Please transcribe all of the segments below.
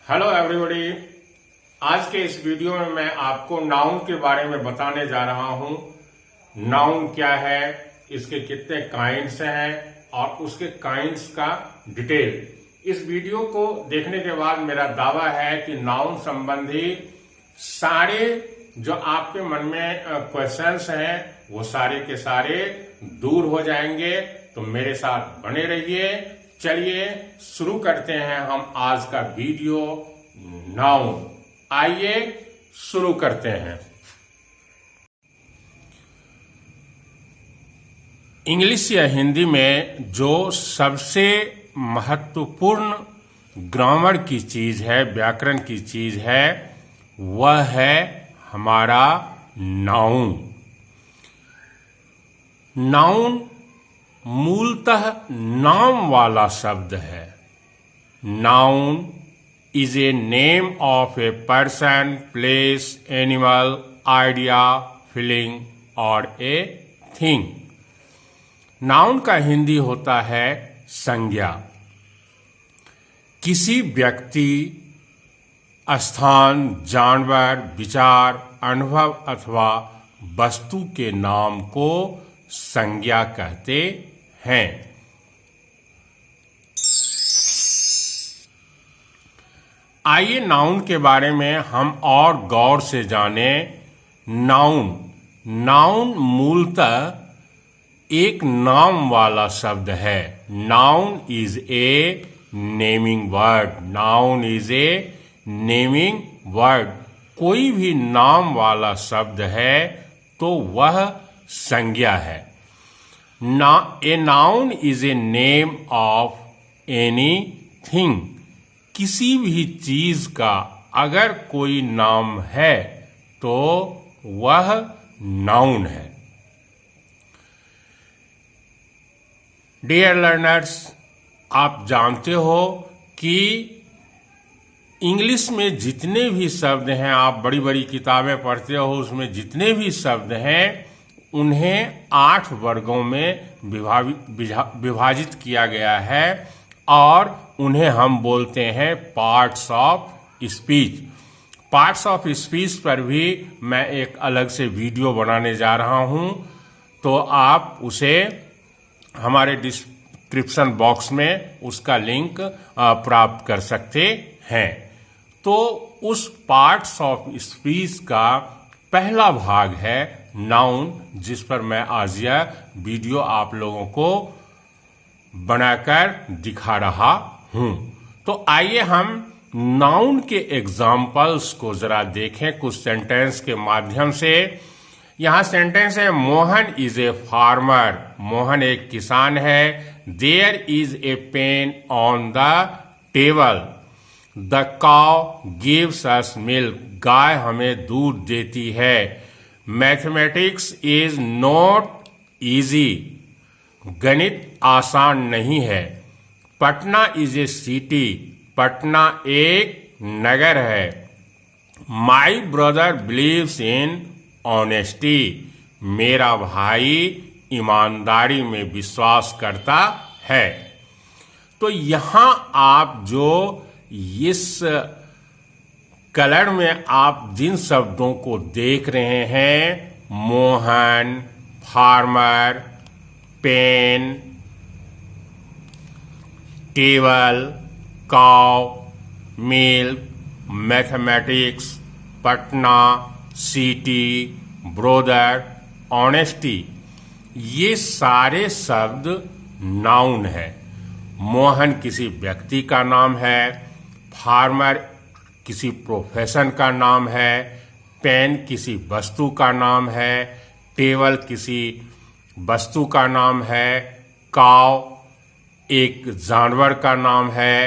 Hello everybody. आज के इस वीडियो में मैं आपको नाउन के बारे में बताने जा रहा हूं। नाउन क्या है, इसके कितने काइंड्स हैं और उसके काइंड्स का डिटेल। इस वीडियो को देखने के बाद मेरा दावा है कि नाउन संबंधी सारे जो आपके मन में क्वेश्चंस हैं वो सारे के सारे दूर हो जाएंगे। तो मेरे साथ बने रहिए। चलिए शुरू करते हैं हम आज का वीडियो नाउन। आइए शुरू करते हैं। इंग्लिश या हिंदी में जो सबसे महत्वपूर्ण ग्रामर की चीज है, व्याकरण की चीज है, वह है हमारा नाउन। नाउन मूलतः नाम वाला शब्द है। Noun is a name of a person, place, animal, idea, feeling और ए थिंग। नाउन का हिंदी होता है संज्ञा। किसी व्यक्ति, स्थान, जानवर, विचार, अनुभव अथवा वस्तु के नाम को संज्ञा कहते हैं। आइए नाउन के बारे में हम और गौर से जानें। नाउन मूलतः एक नाम वाला शब्द है। Noun is A naming word. Noun is A naming word. कोई भी नाम वाला शब्द है तो वह संज्ञा है। A noun is a name of any thing. किसी भी चीज का अगर कोई नाम है तो वह नाउन है। डियर लर्नर्स, आप जानते हो कि इंग्लिश में जितने भी शब्द हैं, आप बड़ी बड़ी किताबें पढ़ते हो, उसमें जितने भी शब्द हैं उन्हें 8 वर्गों में विभाजित किया गया है और उन्हें हम बोलते हैं parts of speech. Parts of speech पर भी मैं एक अलग से वीडियो बनाने जा रहा हूं, तो आप उसे हमारे डिस्क्रिप्शन बॉक्स में उसका लिंक प्राप्त कर सकते हैं। तो उस पार्ट्स ऑफ स्पीच का पहला भाग है नाउन, जिस पर मैं आज यह वीडियो आप लोगों को बनाकर दिखा रहा हूं। तो आइए हम नाउन के एग्जाम्पल्स को जरा देखें कुछ सेंटेंस के माध्यम से। यहां सेंटेंस है, Mohan is a farmer. Mohan एक किसान है। There is a pen on the table. The cow gives us milk. गाय हमें दूध देती है। Mathematics is not easy. गणित आसान नहीं है। Patna is a city. Patna एक नगर है। My brother believes in honesty. मेरा भाई ईमानदारी में विश्वास करता है। तो यहां आप जो इस कलर में आप जिन शब्दों को देख रहे हैं, Mohan, farmer, pen, table, cow, milk, mathematics, Patna, city, brother, honesty, ये सारे शब्द नाउन है। मोहन किसी व्यक्ति का नाम है। फार्मर किसी प्रोफेशन का नाम है। पेन किसी वस्तु का नाम है। टेबल किसी वस्तु का नाम है। काव एक जानवर का नाम है।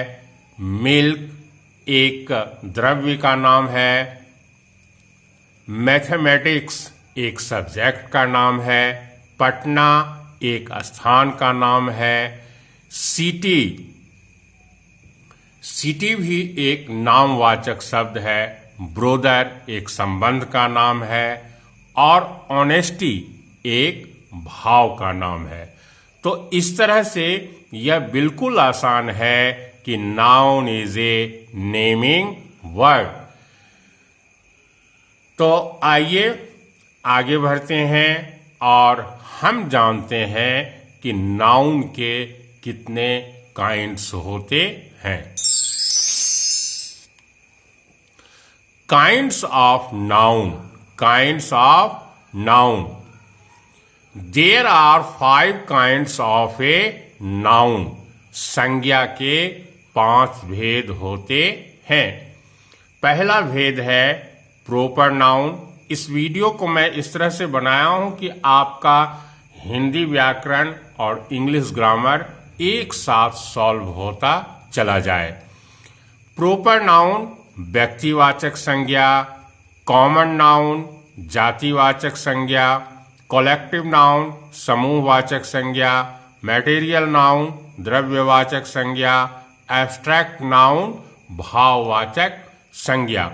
मिल्क एक द्रव्य का नाम है। मैथमेटिक्स एक सब्जेक्ट का नाम है। पटना एक स्थान का नाम है। सिटी भी एक नामवाचक शब्द है। ब्रोदर एक संबंध का नाम है और ऑनेस्टी एक भाव का नाम है। तो इस तरह से यह बिल्कुल आसान है कि noun is A naming word. तो आइए आगे बढ़ते हैं और हम जानते हैं कि नाउन के कितने काइंड्स होते हैं। Kinds of noun, kinds of noun. There are 5 kinds of a noun. संज्ञा के 5 भेद होते हैं। पहला भेद है प्रॉपर नाउन। इस वीडियो को मैं इस तरह से बनाया हूं कि आपका हिंदी व्याकरण और इंग्लिश ग्रामर एक साथ सॉल्व होता चला जाए। प्रॉपर नाउन व्यक्तिवाचक संज्ञा, कॉमन नाउन जातिवाचक संज्ञा, कलेक्टिव नाउन समूहवाचक संज्ञा, मैटेरियल नाउन द्रव्यवाचक संज्ञा, एब्स्ट्रैक्ट नाउन भाववाचक संज्ञा।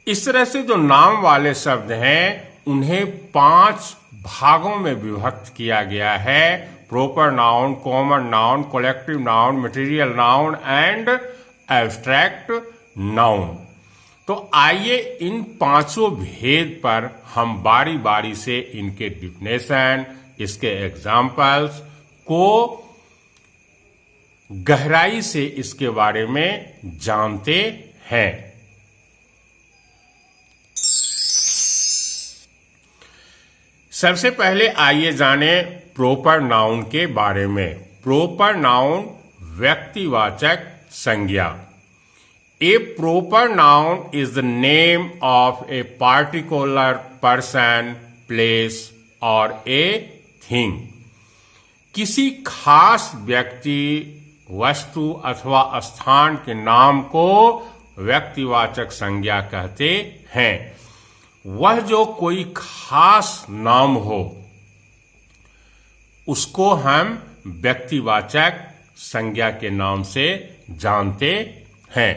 इस तरह से जो नाम वाले शब्द हैं उन्हें 5 भागों में विभक्त किया गया है। Proper noun, common noun, collective noun, material noun and abstract noun. तो आइए इन 5 भेद पर हम बारी बारी से इनके डिफिनेशन, इसके एग्जाम्पल्स को गहराई से इसके बारे में जानते हैं। सबसे पहले आइए जाने प्रॉपर नाउन के बारे में। प्रॉपर नाउन व्यक्तिवाचक संज्ञा। A proper noun is the name of a particular person, place और ए थिंग। किसी खास व्यक्ति, वस्तु अथवा स्थान के नाम को व्यक्तिवाचक संज्ञा कहते हैं। वह जो कोई खास नाम हो उसको हम व्यक्तिवाचक संज्ञा के नाम से जानते हैं।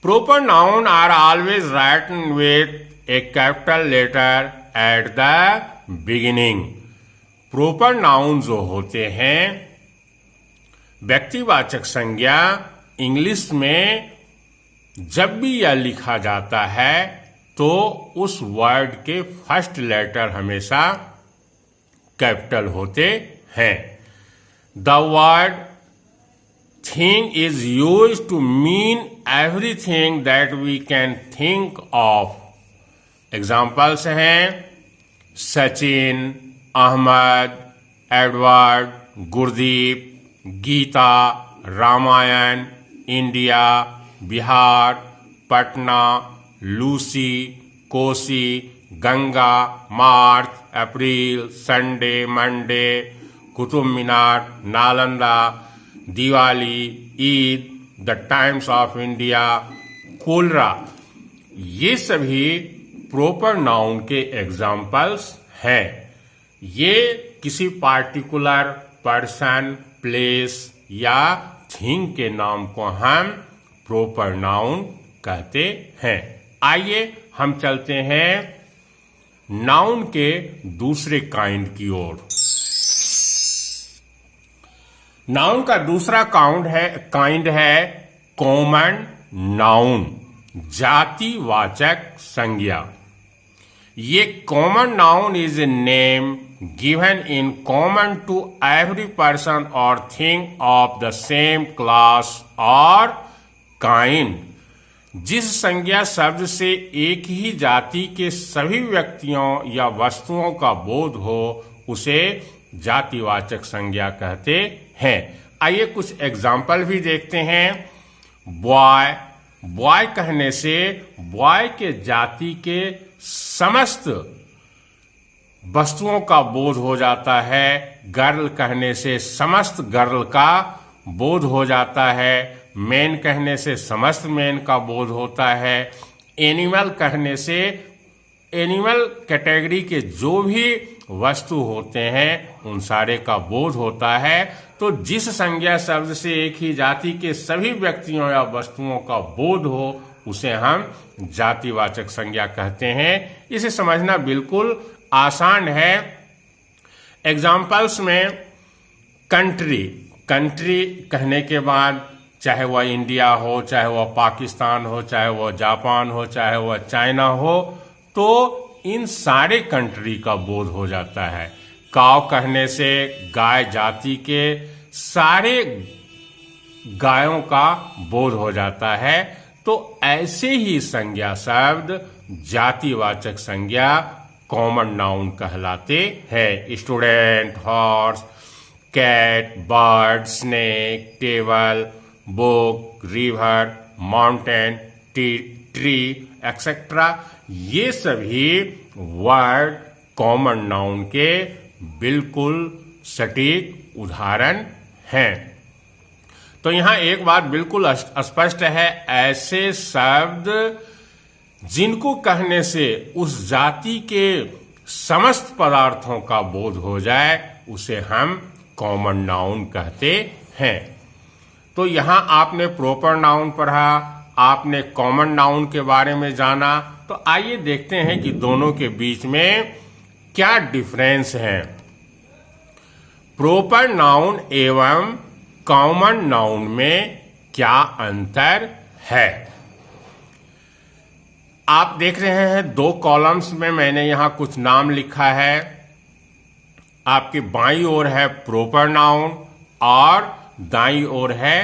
Proper noun are always written with a capital letter at the beginning. Proper noun जो होते हैं व्यक्तिवाचक संज्ञा, इंग्लिश में जब भी यह लिखा जाता है तो उस वर्ड के फर्स्ट लेटर हमेशा कैपिटल होते हैं। The word thing is used to mean everything that we can think of. Examples हैं Sachin, Ahmad, Edward, Gurdeep, Geeta, Ramayan, India, Bihar, Patna, Lucy, Kosi, Ganga, March, April, Sunday, Monday, Qutub Minar, Nalanda, Diwali, Eid, the Times of India, cholera. ये सभी प्रॉपर नाउन के examples हैं। ये किसी पार्टिकुलर पर्सन, प्लेस या thing के नाम को हम प्रॉपर नाउन कहते हैं। आइए हम चलते हैं नाउन के दूसरे काइंड की ओर। नाउन का दूसरा काइंड है कॉमन नाउन जातिवाचक संज्ञा। ये common noun is a name given in common to every person or thing of the same class or kind। जिस संज्ञा शब्द से एक ही जाति के सभी व्यक्तियों या वस्तुओं का बोध हो उसे जातिवाचक संज्ञा कहते हैं। आइए कुछ एग्जाम्पल भी देखते हैं। बॉय, बॉय कहने से बॉय के जाति के समस्त वस्तुओं का बोध हो जाता है। गर्ल कहने से समस्त गर्ल का बोध हो जाता है। मैन कहने से समस्त मैन का बोध होता है। एनिमल कहने से एनिमल कैटेगरी के जो भी वस्तु होते हैं उन सारे का बोध होता है। तो जिस संज्ञा शब्द से एक ही जाति के सभी व्यक्तियों या वस्तुओं का बोध हो उसे हम जातिवाचक संज्ञा कहते हैं। इसे समझना बिल्कुल आसान है। एग्जाम्पल्स में कंट्री, कंट्री कहने के बाद चाहे वह इंडिया हो, चाहे वह पाकिस्तान हो, चाहे वह जापान हो, चाहे वह चाइना हो, तो इन सारे कंट्री का बोध हो जाता है। काव कहने से गाय जाति के सारे गायों का बोध हो जाता है। तो ऐसे ही संज्ञा शब्द जातिवाचक संज्ञा कॉमन नाउन कहलाते हैं। Student, horse, cat, bird, snake, table, book, river, mountain, tree etcetera, ये सभी वर्ड कॉमन नाउन के बिल्कुल सटीक उदाहरण हैं। तो यहां एक बात बिल्कुल स्पष्ट है, ऐसे शब्द जिनको कहने से उस जाति के समस्त पदार्थों का बोध हो जाए उसे हम कॉमन नाउन कहते हैं। तो यहां आपने प्रॉपर नाउन पढ़ा, आपने कॉमन नाउन के बारे में जाना, तो आइए देखते हैं कि दोनों के बीच में क्या डिफरेंस है। प्रॉपर नाउन एवं कॉमन नाउन में क्या अंतर है। आप देख रहे हैं दो कॉलम्स में मैंने यहां कुछ नाम लिखा है। आपकी बाईं ओर है प्रॉपर नाउन और दाईं ओर है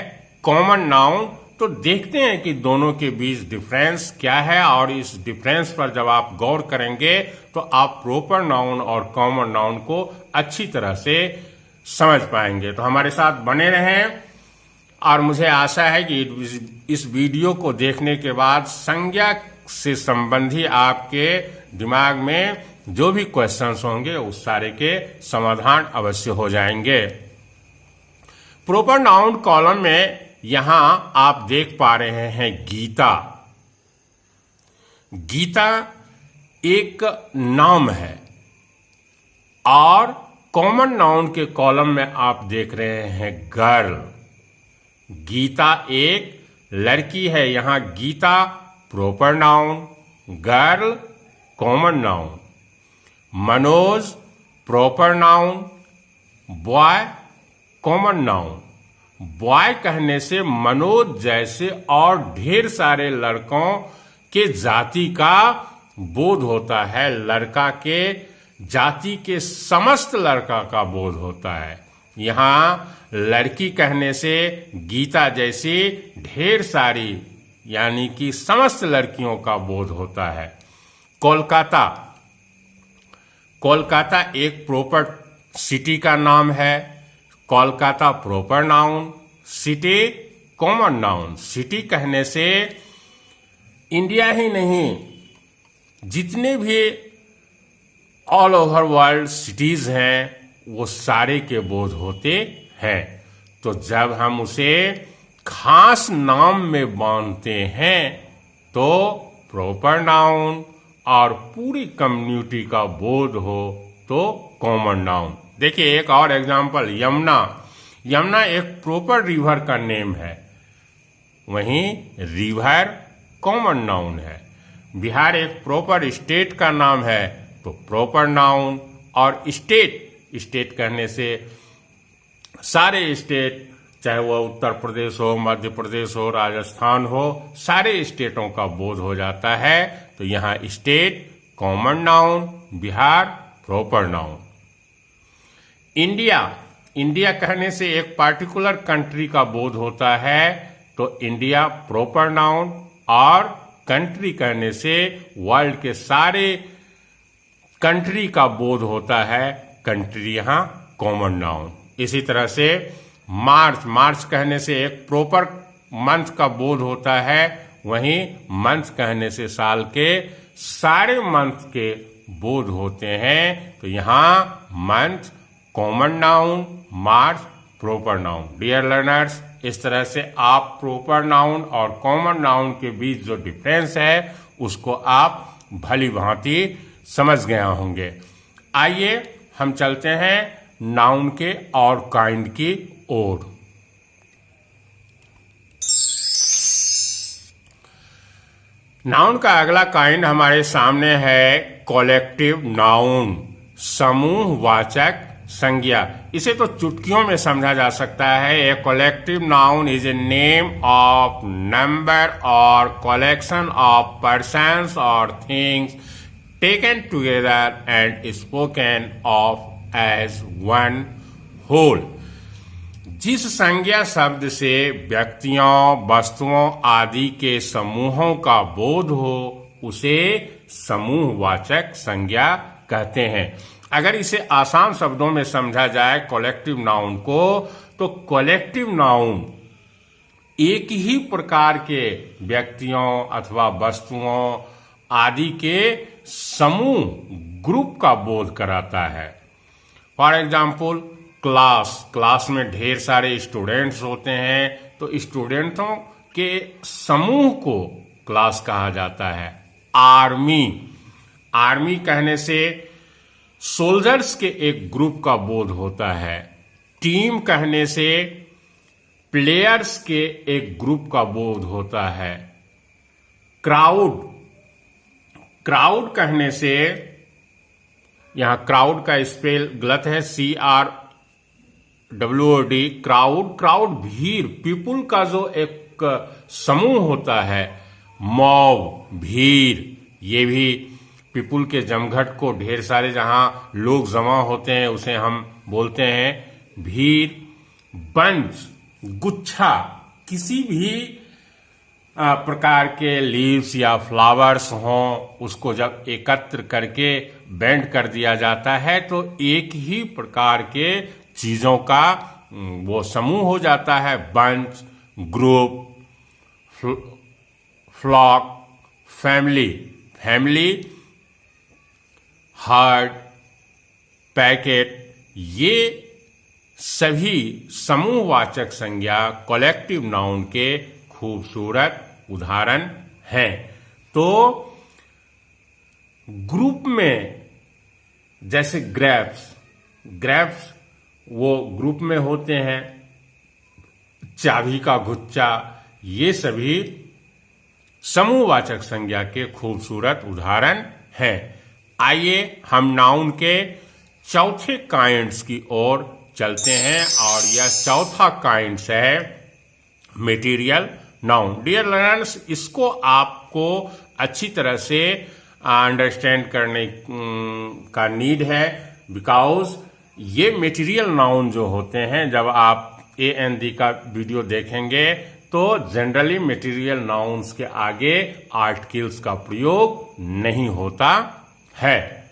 कॉमन नाउन। तो देखते हैं कि दोनों के बीच डिफरेंस क्या है, और इस डिफरेंस पर जब आप गौर करेंगे तो आप प्रॉपर नाउन और कॉमन नाउन को अच्छी तरह से समझ पाएंगे। तो हमारे साथ बने रहें, और मुझे आशा है कि इस वीडियो को देखने के बाद संज्ञा से संबंधी आपके दिमाग में जो भी क्वेश्चंस होंगे उस सारे के समाधान अवश्य हो जाएंगे। प्रॉपर नाउन कॉलम में यहां आप देख पा रहे हैं गीता। गीता एक नाम है, और कॉमन नाउन के कॉलम में आप देख रहे हैं गर्ल। गीता एक लड़की है, यहां Gita proper noun, girl common noun. Manoj proper noun, boy common noun. Boy कहने से मनोज जैसे और ढेर सारे लड़कों के जाति का बोध होता है। लड़का के जाति के समस्त लड़का का बोध होता है। यहां लड़की कहने से गीता जैसी ढेर सारी यानी कि समस्त लड़कियों का बोध होता है। कोलकाता, कोलकाता एक प्रॉपर सिटी का नाम है। Kolkata proper noun, city common noun. City कहने से इंडिया ही नहीं, जितने भी ऑल ओवर वर्ल्ड सिटीज हैं वो सारे के बोध होते हैं। तो जब हम उसे खास नाम में बांधते हैं तो प्रॉपर नाउन, और पूरी कम्युनिटी का बोध हो तो कॉमन नाउन। देखिए एक और एग्जांपल, यमुना। यमुना एक प्रॉपर रिवर का नेम है, वहीं रिवर कॉमन नाउन है। बिहार एक प्रॉपर स्टेट का नाम है, तो प्रॉपर नाउन। और स्टेट कहने से सारे स्टेट, चाहे वह उत्तर प्रदेश हो, मध्य प्रदेश हो, राजस्थान हो, सारे स्टेटों का बोध हो जाता है। तो यहां state common noun, Bihar proper noun. India, India कहने से एक पार्टिकुलर कंट्री का बोध होता है, तो इंडिया प्रॉपर नाउन। और कंट्री कहने से वर्ल्ड के सारे कंट्री का बोध होता है, कंट्री यहां कॉमन नाउन। इसी तरह से मार्च, मार्च कहने से एक प्रॉपर मंथ का बोध होता है, वहीं मंथ कहने से साल के सारे मंथ के बोध होते हैं। तो यहां मंथ कॉमन नाउन, मार्च प्रॉपर नाउन। डियर लर्नर्स, इस तरह से आप प्रॉपर नाउन और कॉमन नाउन के बीच जो डिफरेंस है उसको आप भली भांति समझ गए होंगे। आइए हम चलते हैं नाउन के और काइंड की ओर। नाउन का अगला काइंड हमारे सामने है कॉलेक्टिव नाउन, समूहवाचक संज्ञा, इसे तो चुटकियों में समझा जा सकता है। A collective noun is a name of number or collection of persons or things taken together and spoken of as one whole. जिस संज्ञा शब्द से व्यक्तियों, वस्तुओं आदि के समूहों का बोध हो उसे समूहवाचक संज्ञा कहते हैं। अगर इसे आसान शब्दों में समझा जाए कलेक्टिव नाउन को, तो कलेक्टिव नाउन एक ही प्रकार के व्यक्तियों अथवा वस्तुओं आदि के समूह, ग्रुप का बोध कराता है। फॉर एग्जाम्पल क्लास में ढेर सारे स्टूडेंट्स होते हैं, तो स्टूडेंटों के समूह को क्लास कहा जाता है। आर्मी कहने से सोल्जर्स के एक ग्रुप का बोध होता है। टीम कहने से प्लेयर्स के एक ग्रुप का बोध होता है। क्राउड कहने से, यहां क्राउड का स्पेल गलत है, CRWOD, क्राउड भीड़, पीपुल का जो एक समूह होता है। मॉब भीड़, ये भी पीपुल के जमघट को, ढेर सारे जहां लोग जमा होते हैं उसे हम बोलते हैं भीड़। बंच, गुच्छा, किसी भी प्रकार के लीव्स या फ्लावर्स हों, उसको जब एकत्र करके बैंड कर दिया जाता है तो एक ही प्रकार के चीजों का वो समूह हो जाता है। Bunch, group, flock, family, herd, packet, ये सभी समूहवाचक संज्ञा कलेक्टिव नाउन के खूबसूरत उदाहरण हैं। तो ग्रुप में जैसे ग्रेप्स वो ग्रुप में होते हैं। चाबी का गुच्छा, ये सभी समूहवाचक संज्ञा के खूबसूरत उदाहरण हैं। आइए हम नाउन के चौथे काइंड्स की ओर चलते हैं और यह चौथा काइंड्स है मटेरियल नाउन। डियर लर्नर्स, इसको आपको अच्छी तरह से अंडरस्टैंड करने का नीड है, बिकॉज ये मटेरियल नाउन जो होते हैं, जब आप AND का वीडियो देखेंगे तो जनरली मटेरियल नाउन्स के आगे आर्टिकल्स का प्रयोग नहीं होता है।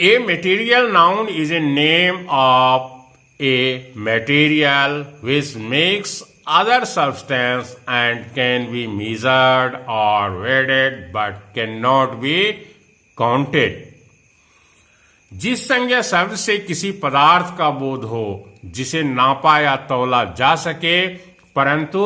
A material noun is a name of a material which makes other substance and can be measured or weighed but cannot be counted। जिस संज्ञा शब्द से किसी पदार्थ का बोध हो जिसे नापा या तौला जा सके परंतु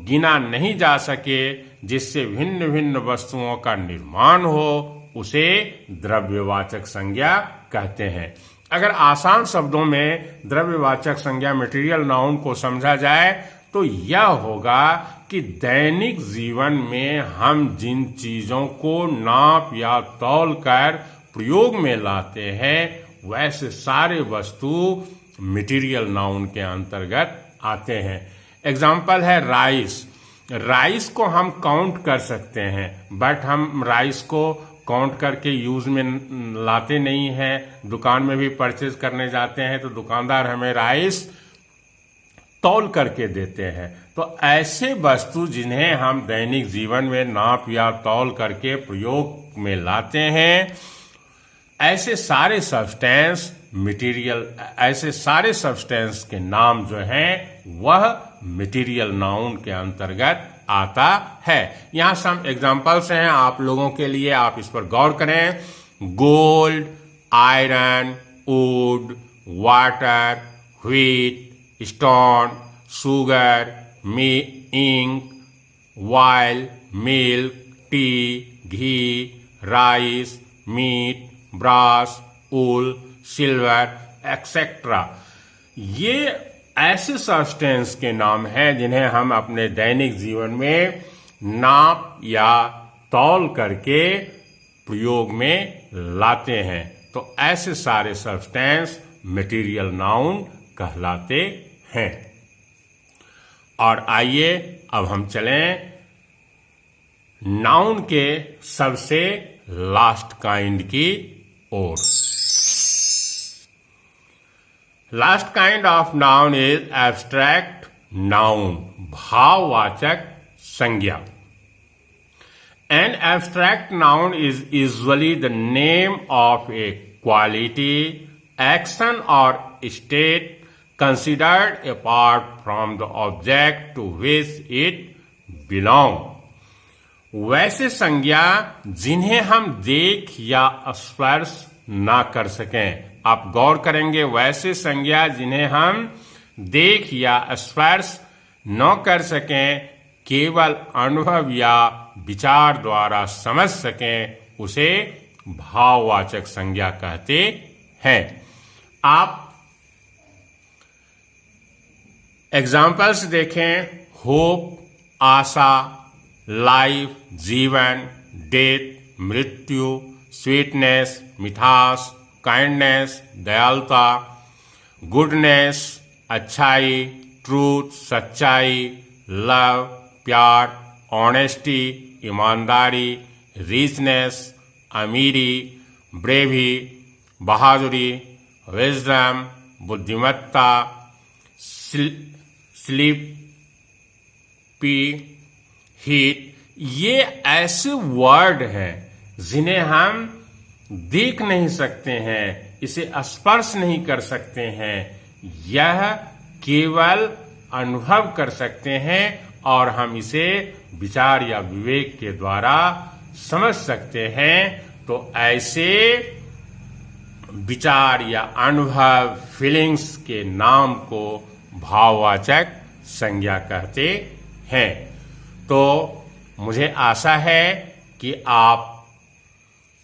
गिना नहीं जा सके, जिससे भिन्न भिन्न वस्तुओं का निर्माण हो, उसे द्रव्यवाचक संज्ञा कहते हैं। अगर आसान शब्दों में द्रव्यवाचक संज्ञा मटेरियल नाउन को समझा जाए तो यह होगा कि दैनिक जीवन में हम जिन चीजों को नाप या तौल कर प्रयोग में लाते हैं वैसे सारे वस्तु मटेरियल नाउन के अंतर्गत आते हैं। एग्जाम्पल है राइस को हम काउंट कर सकते हैं, बट हम राइस को काउंट करके यूज में लाते नहीं हैं। दुकान में भी परचेज करने जाते हैं तो दुकानदार हमें राइस तौल करके देते हैं। तो ऐसे वस्तु जिन्हें हम दैनिक जीवन में नाप या तौल करके प्रयोग में लाते हैं, ऐसे सारे सब्सटेंस के नाम जो हैं वह मटेरियल नाउन के अंतर्गत आता है। यहां सम एग्जांपल्स हैं आप लोगों के लिए, आप इस पर गौर करें। Gold, iron, wood, water, wheat, stone, sugar, ink, oil, milk, tea, ghee, rice, meat, brass, wool, silver, etcetera. ये ऐसे सब्सटेंस के नाम हैं जिन्हें हम अपने दैनिक जीवन में नाप या तौल करके प्रयोग में लाते हैं। तो ऐसे सारे सब्सटेंस मटेरियल नाउन कहलाते हैं। और आइए अब हम चलें नाउन के सबसे लास्ट काइंड की ओर। Last kind of noun is abstract noun, भाववाचक संज्ञा। An abstract noun is usually the name of a quality, action or state considered apart from the object to which it belongs. वैसे संज्ञा जिन्हें हम देख या स्पर्श ना कर सकें। आप गौर करेंगे, वैसे संज्ञा जिन्हें हम देख या स्पर्श न कर सकें, केवल अनुभव या विचार द्वारा समझ सकें, उसे भाववाचक संज्ञा कहते हैं। आप एग्जाम्पल्स देखें, होप आशा, लाइफ जीवन, डेथ मृत्यु, स्वीटनेस मिठास, काइंडनेस दयालुता, गुडनेस अच्छाई, ट्रूथ सच्चाई, लव प्यार, ऑनेस्टी ईमानदारी, रिचनेस अमीरी, ब्रेवी बहादुरी, विजडम बुद्धिमत्ता, स्लीपी हीट, ये ऐसे वर्ड हैं जिन्हें हम देख नहीं सकते हैं, इसे स्पर्श नहीं कर सकते हैं, यह केवल अनुभव कर सकते हैं और हम इसे विचार या विवेक के द्वारा समझ सकते हैं। तो ऐसे विचार या अनुभव फीलिंग्स के नाम को भाववाचक संज्ञा कहते हैं। तो मुझे आशा है कि आप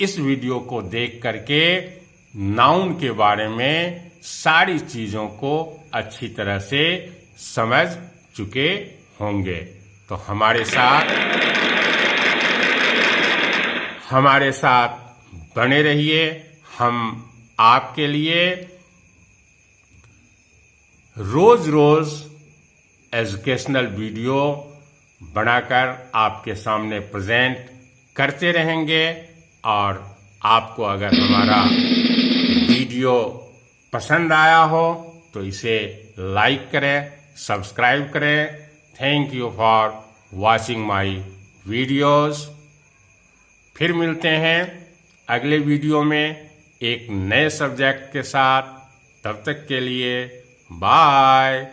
इस वीडियो को देख करके नाउन के बारे में सारी चीजों को अच्छी तरह से समझ चुके होंगे। तो हमारे साथ बने रहिए। हम आपके लिए रोज रोज एजुकेशनल वीडियो बनाकर आपके सामने प्रेजेंट करते रहेंगे। और आपको अगर हमारा वीडियो पसंद आया हो तो इसे लाइक करें, सब्सक्राइब करें। Thank you for watching my videos. फिर मिलते हैं अगले वीडियो में एक नए सब्जेक्ट के साथ। तब तक के लिए बाय।